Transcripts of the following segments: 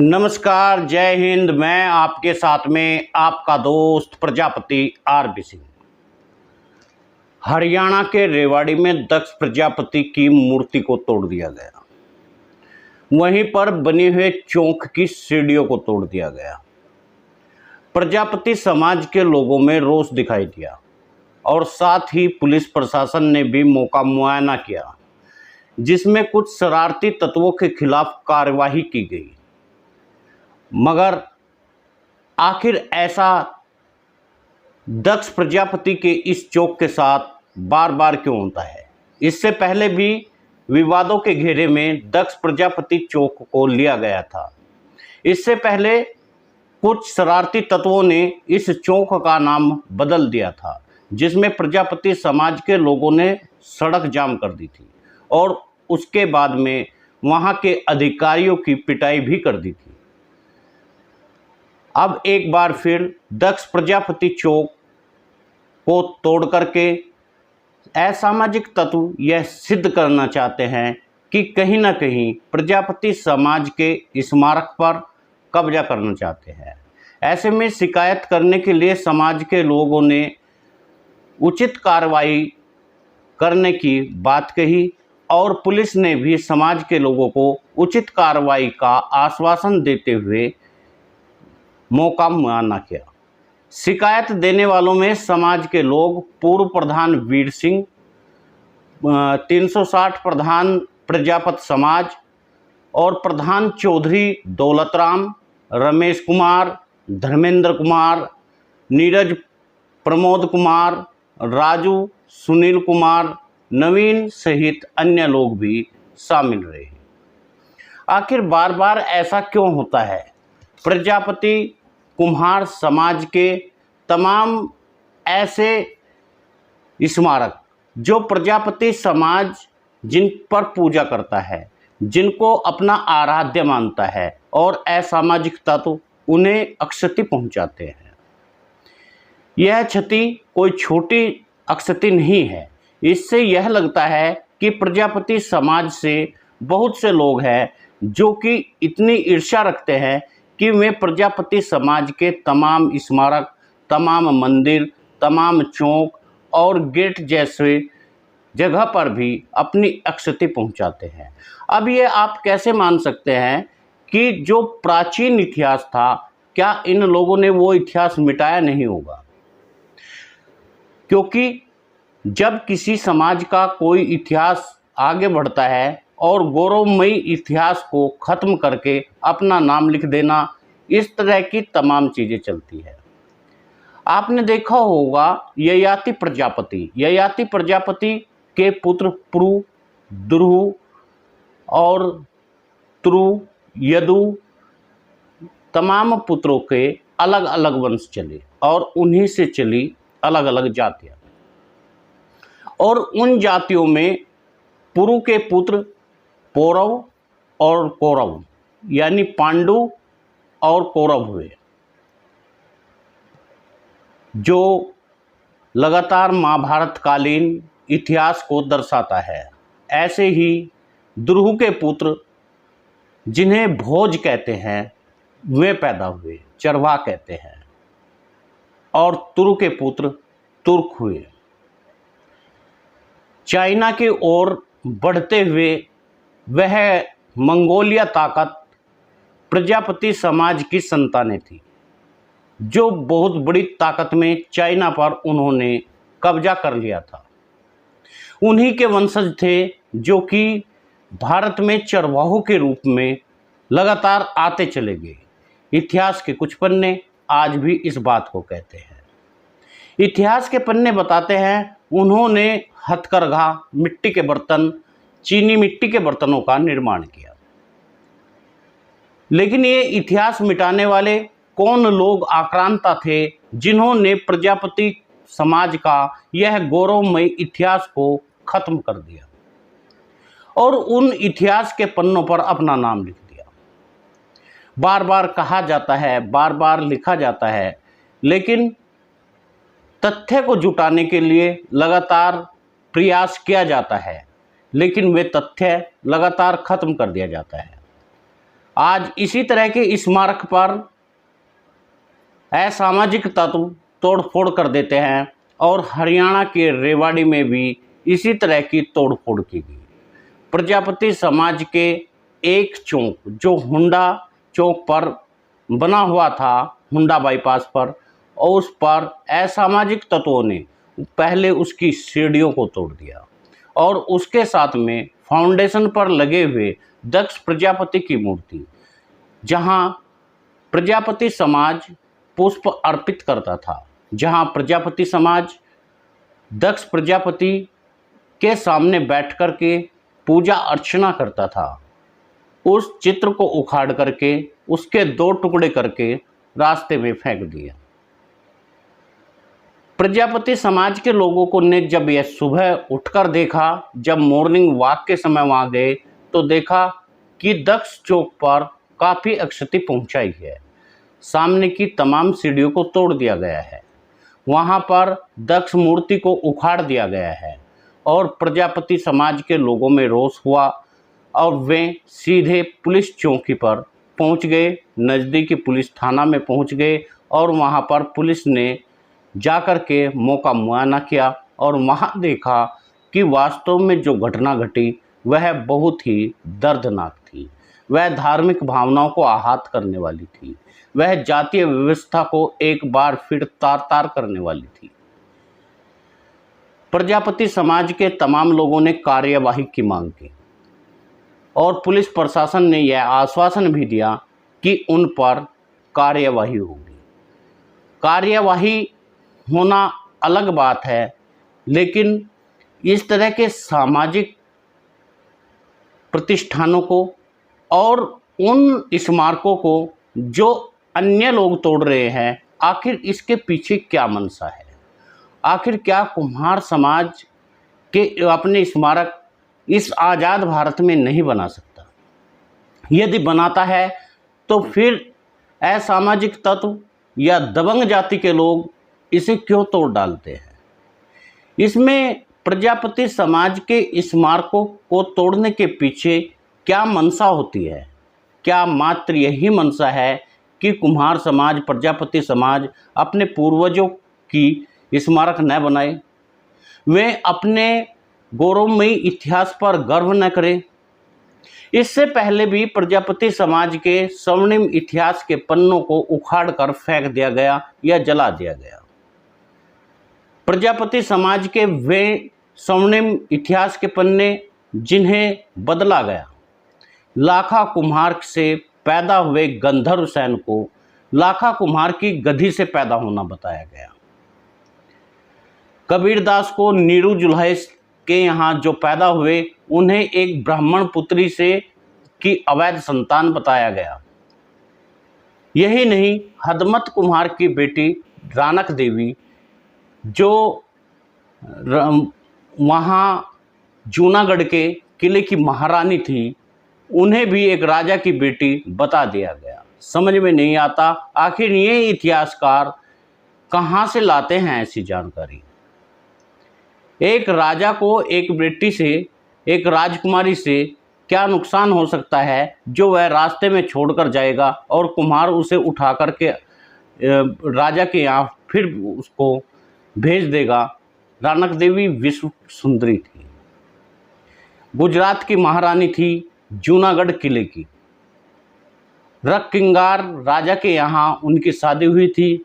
नमस्कार, जय हिंद। मैं आपके साथ में आपका दोस्त प्रजापति आरबी सिंह। हरियाणा के रेवाड़ी में दक्ष प्रजापति की मूर्ति को तोड़ दिया गया। वहीं पर बने हुए चौक की सीढ़ियों को तोड़ दिया गया। प्रजापति समाज के लोगों में रोष दिखाई दिया और साथ ही पुलिस प्रशासन ने भी मौका मुआयना किया, जिसमें कुछ शरारती तत्वों के खिलाफ कार्रवाई की गई। मगर आखिर ऐसा दक्ष प्रजापति के इस चौक के साथ बार बार क्यों होता है? इससे पहले भी विवादों के घेरे में दक्ष प्रजापति चौक को लिया गया था। इससे पहले कुछ शरारती तत्वों ने इस चौक का नाम बदल दिया था, जिसमें प्रजापति समाज के लोगों ने सड़क जाम कर दी थी और उसके बाद में वहां के अधिकारियों की पिटाई भी कर दी थी। अब एक बार फिर दक्ष प्रजापति चौक को तोड़ करके असामाजिक तत्व यह सिद्ध करना चाहते हैं कि कहीं ना कहीं प्रजापति समाज के स्मारक पर कब्जा करना चाहते हैं। ऐसे में शिकायत करने के लिए समाज के लोगों ने उचित कार्रवाई करने की बात कही और पुलिस ने भी समाज के लोगों को उचित कार्रवाई का आश्वासन देते हुए मौका मुआयना किया। शिकायत देने वालों में समाज के लोग पूर्व प्रधान वीर सिंह, 360 प्रधान प्रजापत समाज और प्रधान चौधरी दौलतराम, रमेश कुमार, धर्मेंद्र कुमार, नीरज, प्रमोद कुमार, राजू, सुनील कुमार, नवीन सहित अन्य लोग भी शामिल रहे। आखिर बार बार ऐसा क्यों होता है? प्रजापति कुम्हार समाज के तमाम ऐसे स्मारक जो प्रजापति समाज जिन पर पूजा करता है, जिनको अपना आराध्य मानता है और असामाजिक तत्व उन्हें अक्षति पहुंचाते हैं। यह क्षति कोई छोटी अक्षति नहीं है। इससे यह लगता है कि प्रजापति समाज से बहुत से लोग हैं जो कि इतनी ईर्ष्या रखते हैं कि वे प्रजापति समाज के तमाम स्मारक, तमाम मंदिर, तमाम चौक और गेट जैसे जगह पर भी अपनी अक्षति पहुंचाते हैं। अब ये आप कैसे मान सकते हैं कि जो प्राचीन इतिहास था, क्या इन लोगों ने वो इतिहास मिटाया नहीं होगा? क्योंकि जब किसी समाज का कोई इतिहास आगे बढ़ता है और गौरवमयी इतिहास को ख़त्म करके अपना नाम लिख देना, इस तरह की तमाम चीज़ें चलती है। आपने देखा होगा ययाति प्रजापति के पुत्र पुरु, दुरु और तुरु, यदु, तमाम पुत्रों के अलग अलग वंश चले और उन्हीं से चली अलग अलग जातियाँ। और उन जातियों में पुरु के पुत्र पौरव और कौरव यानी पांडु और कौरव हुए, जो लगातार महाभारत कालीन इतिहास को दर्शाता है। ऐसे ही दुरु के पुत्र जिन्हें भोज कहते हैं वे पैदा हुए, चरवाह कहते हैं, और तुरु के पुत्र तुर्क हुए। चाइना की ओर बढ़ते हुए वह मंगोलिया ताकत प्रजापति समाज की संतानें थी, जो बहुत बड़ी ताकत में चाइना पर उन्होंने कब्जा कर लिया था। उन्हीं के वंशज थे जो कि भारत में चरवाहों के रूप में लगातार आते चले गए। इतिहास के कुछ पन्ने आज भी इस बात को कहते हैं। इतिहास के पन्ने बताते हैं उन्होंने हथकरघा, मिट्टी के बर्तन, चीनी मिट्टी के बर्तनों का निर्माण किया। लेकिन ये इतिहास मिटाने वाले कौन लोग आक्रांता थे जिन्होंने प्रजापति समाज का यह गौरवमय इतिहास को खत्म कर दिया और उन इतिहास के पन्नों पर अपना नाम लिख दिया? बार बार कहा जाता है, बार बार लिखा जाता है, लेकिन तथ्य को जुटाने के लिए लगातार प्रयास किया जाता है, लेकिन वे तथ्य लगातार खत्म कर दिया जाता है। आज इसी तरह के स्मारक पर असामाजिक तत्व तोड़फोड़ कर देते हैं और हरियाणा के रेवाड़ी में भी इसी तरह की तोड़फोड़ की गई। प्रजापति समाज के एक चौक जो हुंडा चौक पर बना हुआ था, हुंडा बाईपास पर, और उस पर असामाजिक तत्वों ने पहले उसकी सीढ़ियों को तोड़ दिया और उसके साथ में फाउंडेशन पर लगे हुए दक्ष प्रजापति की मूर्ति, जहां प्रजापति समाज पुष्प अर्पित करता था, जहां प्रजापति समाज दक्ष प्रजापति के सामने बैठ कर के पूजा अर्चना करता था, उस चित्र को उखाड़ करके उसके 2 टुकड़े करके रास्ते में फेंक दिया। प्रजापति समाज के लोगों को ने जब यह सुबह उठकर देखा, जब मॉर्निंग वॉक के समय वहां गए तो देखा कि दक्ष चौक पर काफ़ी क्षति पहुंचाई है। सामने की तमाम सीढ़ियों को तोड़ दिया गया है, वहां पर दक्ष मूर्ति को उखाड़ दिया गया है और प्रजापति समाज के लोगों में रोष हुआ और वे सीधे पुलिस चौकी पर पहुंच गए, नज़दीकी पुलिस थाना में पहुंच गए और वहां पर पुलिस ने जाकर के मौका मुआयना किया और वहां देखा कि वास्तव में जो घटना घटी वह बहुत ही दर्दनाक थी। वह धार्मिक भावनाओं को आहत करने वाली थी, वह जातीय व्यवस्था को एक बार फिर तार तार करने वाली थी। प्रजापति समाज के तमाम लोगों ने कार्यवाही की मांग की और पुलिस प्रशासन ने यह आश्वासन भी दिया कि उन पर कार्यवाही होगी। कार्यवाही होना अलग बात है, लेकिन इस तरह के सामाजिक प्रतिष्ठानों को और उन स्मारकों को जो अन्य लोग तोड़ रहे हैं, आखिर इसके पीछे क्या मंशा है? आखिर क्या कुम्हार समाज के अपने स्मारक इस आज़ाद भारत में नहीं बना सकता? यदि बनाता है तो फिर असामाजिक तत्व या दबंग जाति के लोग इसे क्यों तोड़ डालते हैं? इसमें प्रजापति समाज के स्मारकों को तोड़ने के पीछे क्या मंशा होती है? क्या मात्र यही मंशा है कि कुम्हार समाज, प्रजापति समाज अपने पूर्वजों की स्मारक न बनाए, वे अपने गौरवमयी इतिहास पर गर्व न करें? इससे पहले भी प्रजापति समाज के स्वर्णिम इतिहास के पन्नों को उखाड़ कर फेंक दिया गया या जला दिया गया। प्रजापति समाज के वे स्वर्णिम इतिहास के पन्ने जिन्हें बदला गया, लाखा कुम्हार से पैदा हुए गंधर्व सेन को लाखा कुम्हार की गधी से पैदा होना बताया गया। कबीरदास को नीरू जुल्हे के यहाँ जो पैदा हुए, उन्हें एक ब्राह्मण पुत्री से की अवैध संतान बताया गया। यही नहीं, हदमत कुम्हार की बेटी रानक देवी जो वहाँ जूनागढ़ के किले की महारानी थी, उन्हें भी एक राजा की बेटी बता दिया गया। समझ में नहीं आता आखिर ये इतिहासकार कहाँ से लाते हैं ऐसी जानकारी। एक राजा को एक बेटी से, एक राजकुमारी से क्या नुकसान हो सकता है जो वह रास्ते में छोड़कर जाएगा और कुम्हार उसे उठा करके राजा के यहाँ फिर उसको भेज देगा। रानक देवी विश्व सुंदरी थी, गुजरात की महारानी थी, जूनागढ़ किले की। रक्किंगार राजा के यहाँ उनकी शादी हुई थी,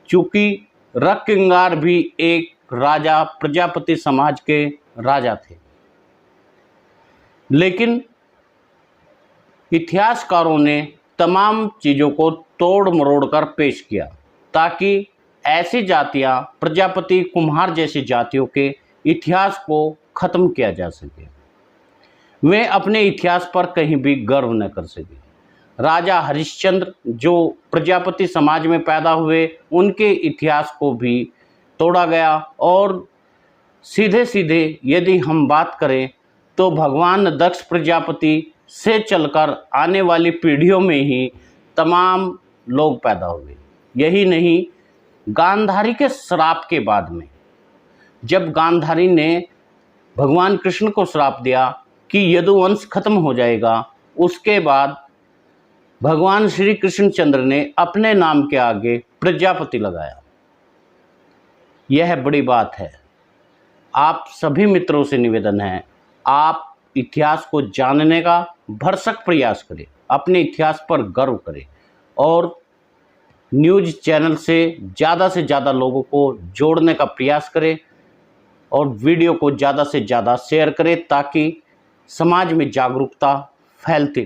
चूँकि रक्किंगार भी एक राजा प्रजापति समाज के राजा थे। लेकिन इतिहासकारों ने तमाम चीज़ों को तोड़ मरोड़ कर पेश किया ताकि ऐसी जातियां, प्रजापति कुम्हार जैसी जातियों के इतिहास को ख़त्म किया जा सके, वे अपने इतिहास पर कहीं भी गर्व न कर सके। राजा हरिश्चंद्र जो प्रजापति समाज में पैदा हुए, उनके इतिहास को भी तोड़ा गया और सीधे सीधे यदि हम बात करें तो भगवान दक्ष प्रजापति से चलकर आने वाली पीढ़ियों में ही तमाम लोग पैदा हुए। यही नहीं, गांधारी के श्राप के बाद में जब गांधारी ने भगवान कृष्ण को श्राप दिया कि यदुवंश खत्म हो जाएगा, उसके बाद भगवान श्री कृष्णचंद्र ने अपने नाम के आगे प्रजापति लगाया। यह बड़ी बात है। आप सभी मित्रों से निवेदन है, आप इतिहास को जानने का भरसक प्रयास करें, अपने इतिहास पर गर्व करें और न्यूज़ चैनल से ज़्यादा लोगों को जोड़ने का प्रयास करें और वीडियो को ज़्यादा से ज़्यादा शेयर करें ताकि समाज में जागरूकता फैलती